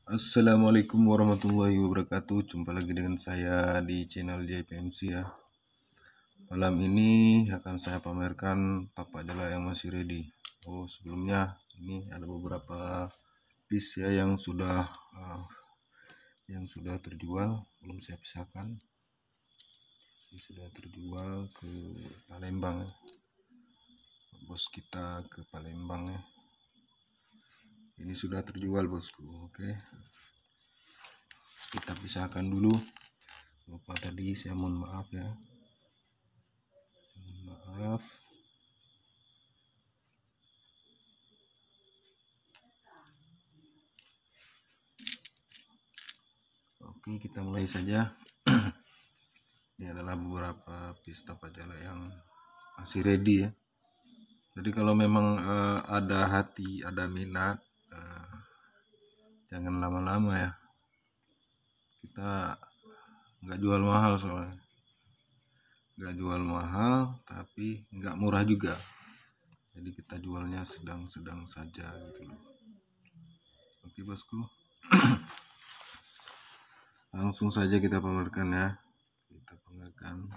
Assalamualaikum warahmatullahi wabarakatuh. Jumpa lagi dengan saya di channel JPMC ya. Malam ini akan saya pamerkan tapak jala yang masih ready. Sebelumnya ini ada beberapa piece ya yang sudah terjual, belum saya pisahkan. Ini sudah terjual ke Palembang ya. Bos kita ke Palembang ya. Ini sudah terjual bosku. Oke, kita pisahkan dulu. Lupa tadi, saya mohon maaf ya. Maaf. Oke, kita mulai saja. Ini adalah beberapa piece tapak jala yang masih ready ya. Jadi kalau memang ada hati, ada minat, jangan lama-lama ya. Kita nggak jual mahal soalnya. Nggak jual mahal, tapi nggak murah juga. Jadi kita jualnya sedang-sedang saja gitu loh. Oke bosku. Langsung saja kita pamerkan ya. Kita pamerkan.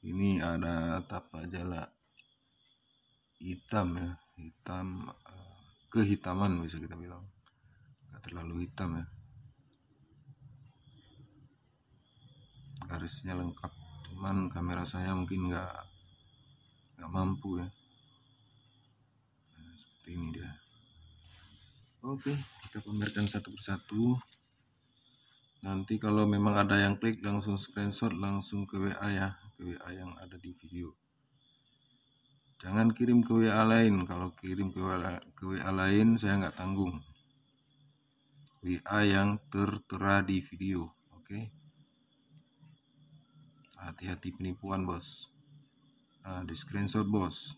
Ini ada tapak jala hitam ya, hitam kehitaman bisa kita bilang, nggak terlalu hitam ya. Garisnya lengkap, cuman kamera saya mungkin nggak mampu ya. Nah, seperti ini dia. Oke, kita pamerkan satu persatu. Nanti kalau memang ada yang klik, langsung screenshot, langsung ke WA ya, ke WA yang ada di video. Jangan kirim ke WA lain. Kalau kirim ke WA lain saya nggak tanggung. WA yang tertera di video. Oke, hati-hati penipuan bos. Nah, di screenshot bos,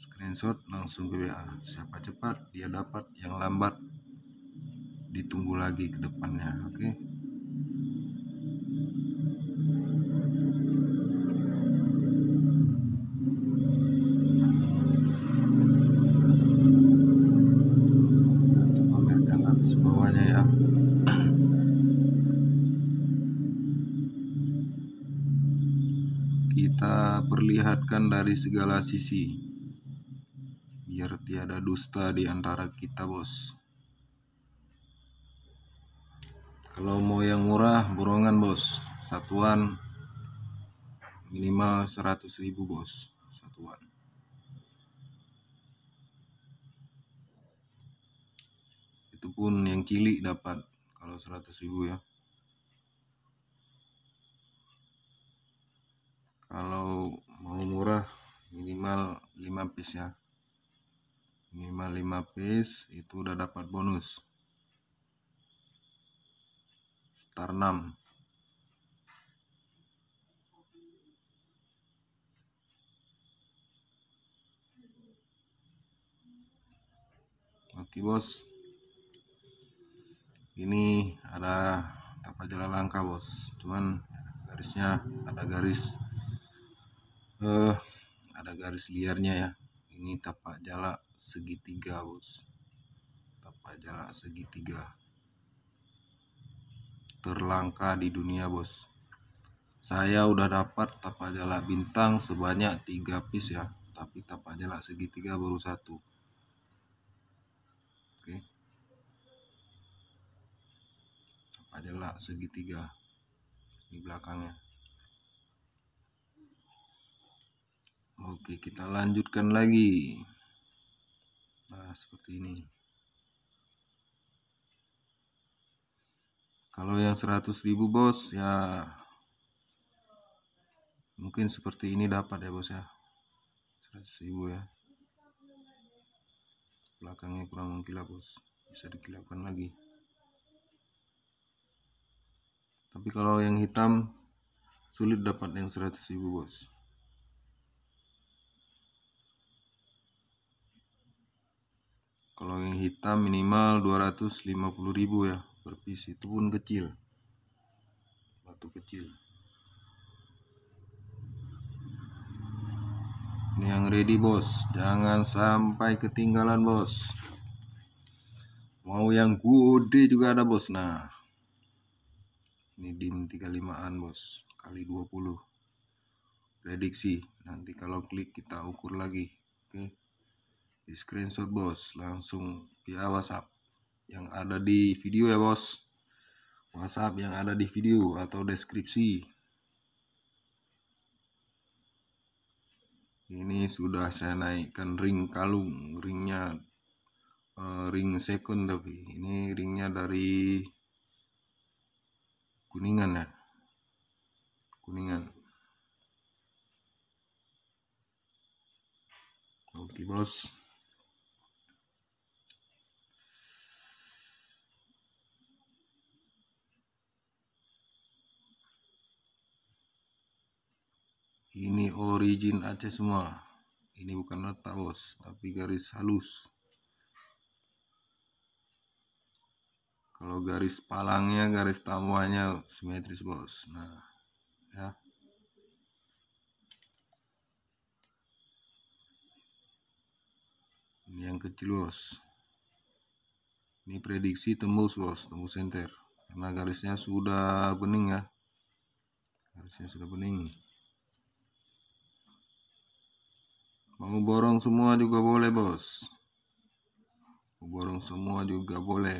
screenshot langsung ke WA. Siapa cepat dia dapat, yang lambat ditunggu lagi ke depannya. Oke. Pamerkan atas bawahnya ya. Kita perlihatkan dari segala sisi, biar tiada dusta di antara kita bos. Kalau mau yang murah, borongan bos, satuan minimal 100.000 bos, satuan. Itu pun yang cilik dapat kalau 100.000 ya. Kalau mau murah minimal 5 piece ya, minimal 5 piece itu udah dapat bonus star 6. Oke bos, ini ada tapak jala langka bos, cuman garisnya ada garis liarnya ya. Ini tapak jala segitiga bos, tapak jala segitiga terlangka di dunia bos. Saya udah dapat tapak jala bintang sebanyak 3 piece ya, tapi tapak jala segitiga baru 1. Oke, tapak jala segitiga di belakangnya. Oke, kita lanjutkan lagi. Nah, seperti ini. Kalau yang 100.000 bos ya, mungkin seperti ini dapat ya bos ya, 100.000 ya. Belakangnya kurang mengkilap bos, bisa dikilapkan lagi. Tapi kalau yang hitam sulit dapat yang 100.000 bos. Kalau yang hitam minimal 250.000 ya per piece, itu pun kecil, batu kecil. Ini yang ready bos, jangan sampai ketinggalan bos. Mau yang gede juga ada bos. Nah, ini dim 35an bos, kali 20 prediksi. Nanti kalau klik kita ukur lagi. Oke, di screenshot bos, langsung via WhatsApp yang ada di video ya bos. WhatsApp yang ada di video atau deskripsi. Ini sudah saya naikkan ring kalung, ringnya ring second, tapi ini ringnya dari Kuningan ya, Kuningan. Oke bos, ini origin Aceh semua. Ini bukan retak bos, tapi garis halus. Kalau garis palangnya, garis tambahnya simetris bos. Nah ya, ini yang kecil bos. Ini prediksi tembus bos, tembus senter, karena garisnya sudah bening ya, garisnya sudah bening. Mau borong semua juga boleh bos, mau borong semua juga boleh.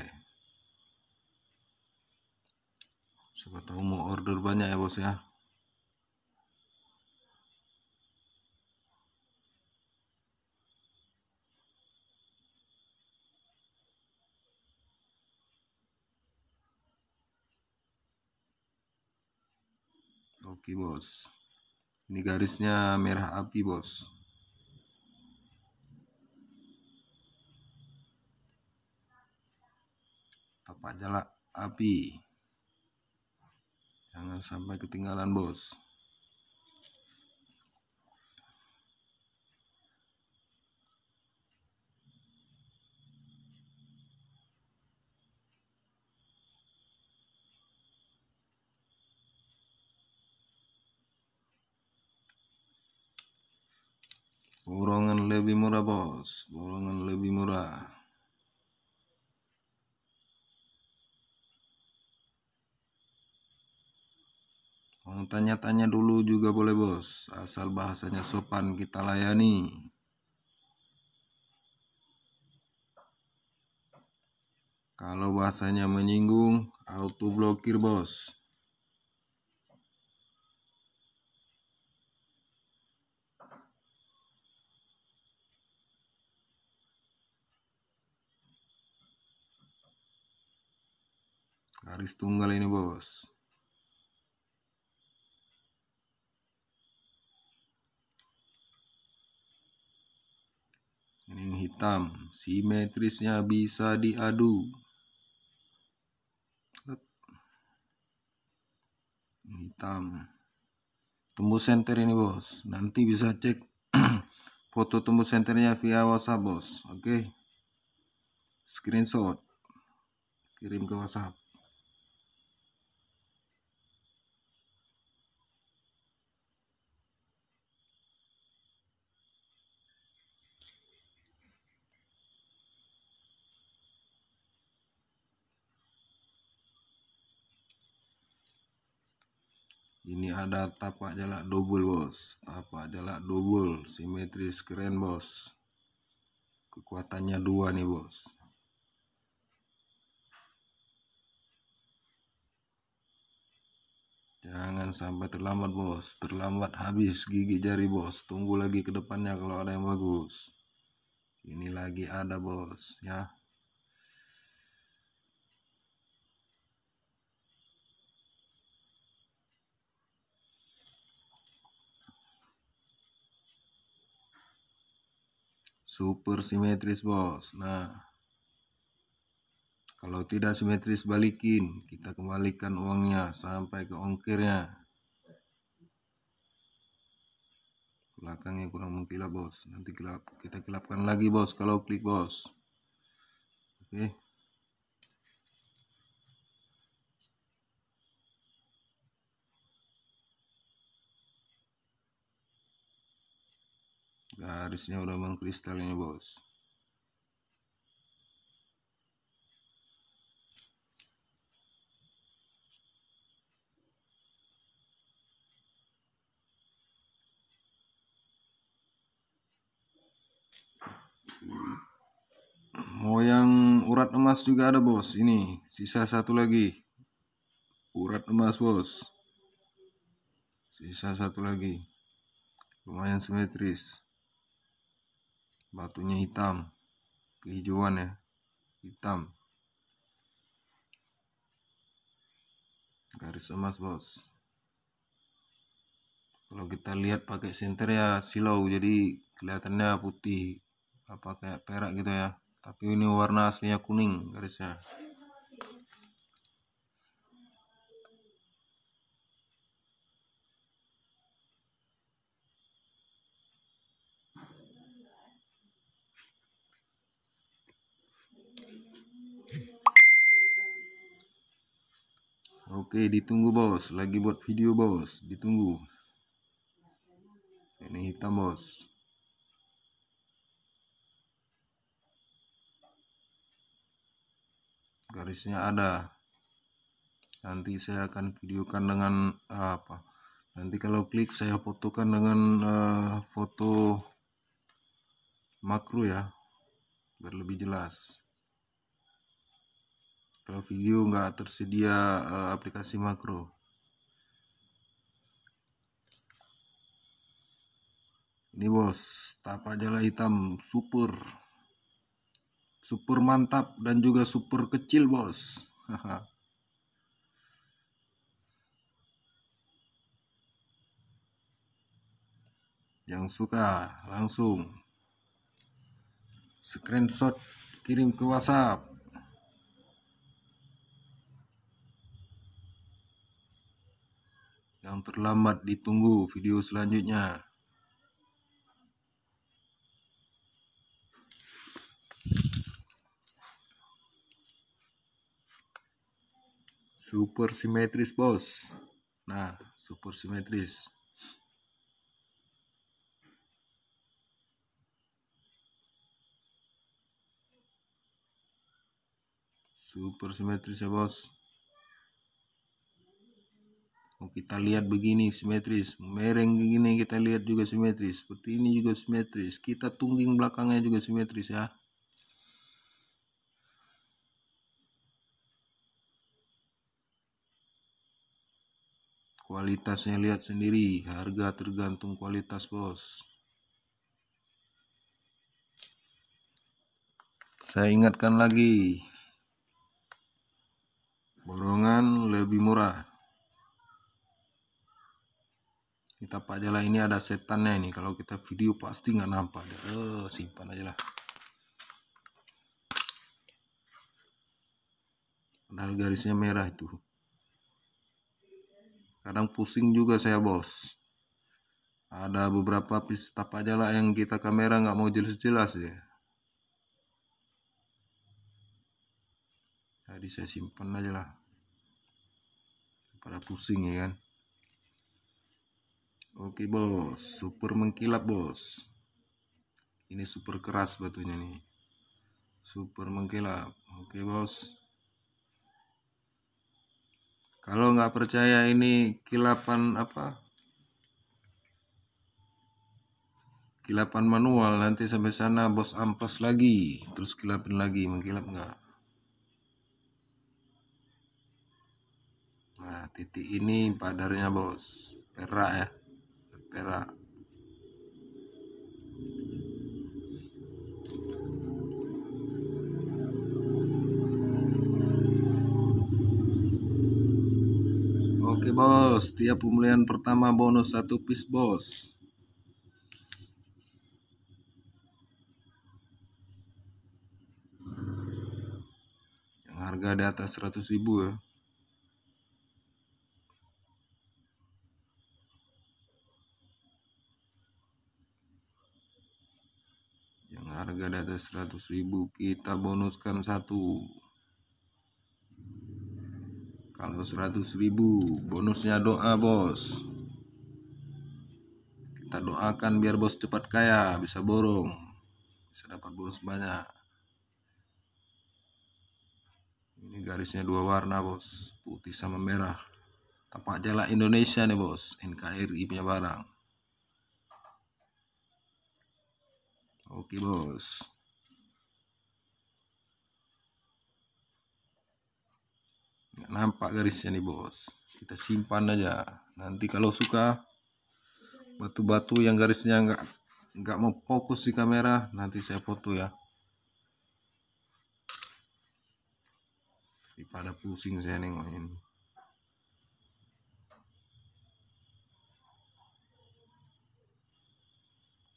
Siapa tahu mau order banyak ya bos ya. Oke bos, ini garisnya merah api bos. Tapak jalak api, jangan sampai ketinggalan bos. Borongan lebih murah bos, borongan lebih murah. Mau tanya-tanya dulu juga boleh bos, asal bahasanya sopan kita layani. Kalau bahasanya menyinggung, auto blokir bos. Garis tunggal ini bos. Ini yang hitam, simetrisnya bisa diadu. Hitam, tembus senter ini bos. Nanti bisa cek foto tembus senternya via WhatsApp bos. Oke, screenshot, kirim ke WhatsApp. Ini ada tapak jalak double bos, tapak jalak double, simetris keren bos. Kekuatannya 2 nih bos. Jangan sampai terlambat bos, terlambat habis gigi jari bos. Tunggu lagi ke depannya kalau ada yang bagus. Ini lagi ada bos ya. Super simetris bos. Nah, kalau tidak simetris balikin, kita kembalikan uangnya sampai ke ongkirnya. Belakangnya kurang mengkilap bos, nanti kita kilapkan lagi bos kalau klik bos. Oke, garisnya udah mengkristal ini bos. urat emas juga ada bos. Ini sisa satu lagi urat emas bos, sisa satu lagi, lumayan simetris. Batunya hitam kehijauan ya, hitam, garis emas bos. Kalau kita lihat pakai senter ya silau, jadi kelihatannya putih apa kayak perak gitu ya, tapi ini warna aslinya kuning garisnya. Oke, ditunggu bos, lagi buat video bos, ditunggu. Ini hitam bos. Garisnya ada. Nanti saya akan videokan dengan apa? Nanti kalau klik saya fotokan dengan foto makro ya, biar lebih jelas. Kalau video nggak tersedia aplikasi makro. Ini bos, tapak jala hitam super mantap dan juga super kecil bos. Yang suka langsung screenshot kirim ke WhatsApp. Yang terlambat ditunggu video selanjutnya. Super simetris bos. Nah, super simetris. Super simetris ya bos. Oh, kita lihat begini simetris, mereng gini kita lihat juga simetris, seperti ini juga simetris. Kita tungging belakangnya juga simetris ya. Kualitasnya lihat sendiri, harga tergantung kualitas bos. Saya ingatkan lagi, borongan lebih murah. Kita tapak jala ini ada setannya ini, kalau kita video pasti nggak nampak. Simpan aja lah. Padahal garisnya merah itu. Kadang pusing juga saya bos. Ada beberapa piece tapak jala yang kita kamera nggak mau jelas-jelas ya. Jadi saya simpan aja lah. Pada pusing ya kan. Oke bos, super mengkilap bos. Ini super keras batunya nih. Super mengkilap. Oke bos. Kalau nggak percaya ini kilapan apa? Kilapan manual, nanti sampai sana bos ampas lagi, terus kilapin lagi, mengkilap nggak? Nah, titik ini padarnya bos, perak ya, perak. Oke bos, tiap pembelian pertama bonus 1 piece bos. Yang harga di atas 100.000 ya. Yang harga di atas 100.000 kita bonuskan 1. Kalau 100.000 bonusnya doa bos. Kita doakan biar bos cepat kaya, bisa borong, bisa dapat bonus banyak. Ini garisnya 2 warna bos, putih sama merah. Tapak jala Indonesia nih bos, NKRI punya barang. Oke bos. nggak nampak garisnya nih bos. Kita simpan aja, nanti kalau suka batu-batu yang garisnya nggak mau fokus di kamera, nanti saya foto ya, daripada pusing saya nengok ini.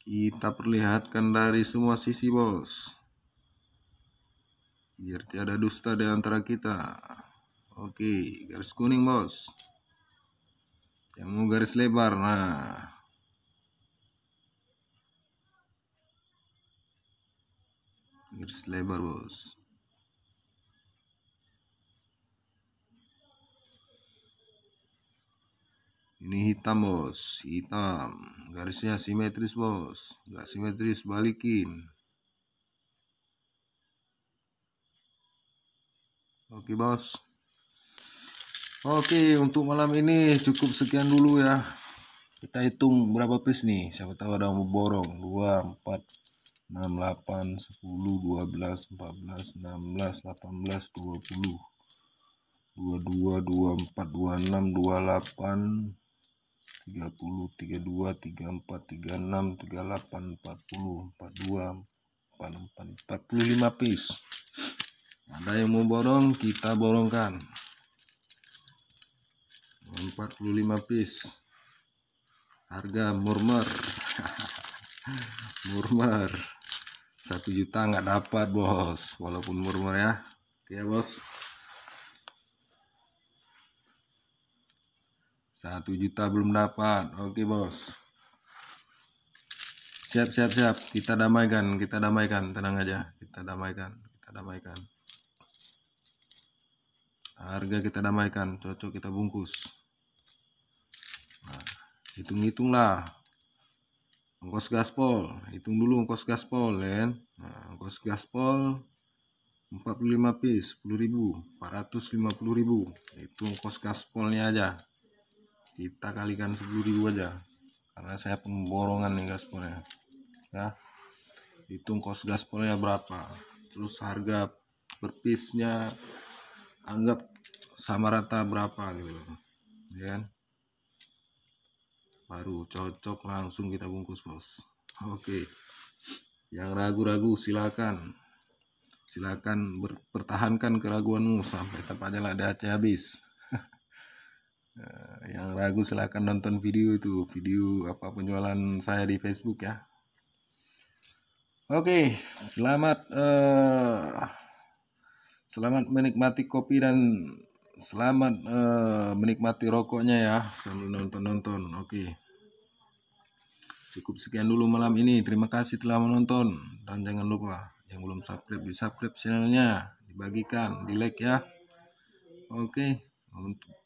Kita perlihatkan dari semua sisi bos, biar tiada dusta di antara kita. Oke, garis kuning bos, yang mau garis lebar. Nah, garis lebar bos. Ini hitam bos, hitam, garisnya simetris bos, nggak simetris balikin. Oke bos. Oke, untuk malam ini cukup sekian dulu ya. Kita hitung berapa piece nih, siapa tahu ada yang mau borong. 2, 4, 6, 8, 10, 12, 14, 16, 18, 20, 22, 24, 26, 28, 30, 32, 34, 36, 38, 40, 42, 44, 45 piece. Ada yang mau borong, kita borongkan. 45 piece. Harga murmer. Murmer. 1 juta nggak dapat bos, walaupun murmer ya. Oke bos. 1 juta belum dapat. Oke bos. Siap. Kita damaikan, tenang aja. Kita damaikan. Harga kita damaikan, cocok kita bungkus. Nah, hitung-hitunglah ongkos gaspol, hitung dulu ongkos gaspol ya. Nah, ongkos gaspol 45 piece 10.000, 450.000. Itu ongkos gaspolnya aja. Kita kalikan 10.000 aja, karena saya pemborongan nih gaspolnya ya. Hitung ongkos gaspolnya berapa, terus harga per piece-nya anggap sama rata berapa gitu ya kan, baru cocok langsung kita bungkus bos. Oke, yang ragu-ragu silakan pertahankan keraguanmu sampai tepatnya lah DC habis. Yang ragu silakan nonton video apa penjualan saya di Facebook ya. Oke, selamat menikmati kopi dan selamat menikmati rokoknya ya sambil nonton. Oke, cukup sekian dulu malam ini. Terima kasih telah menonton, dan jangan lupa yang belum subscribe di subscribe channelnya, dibagikan, di like ya. Oke, untuk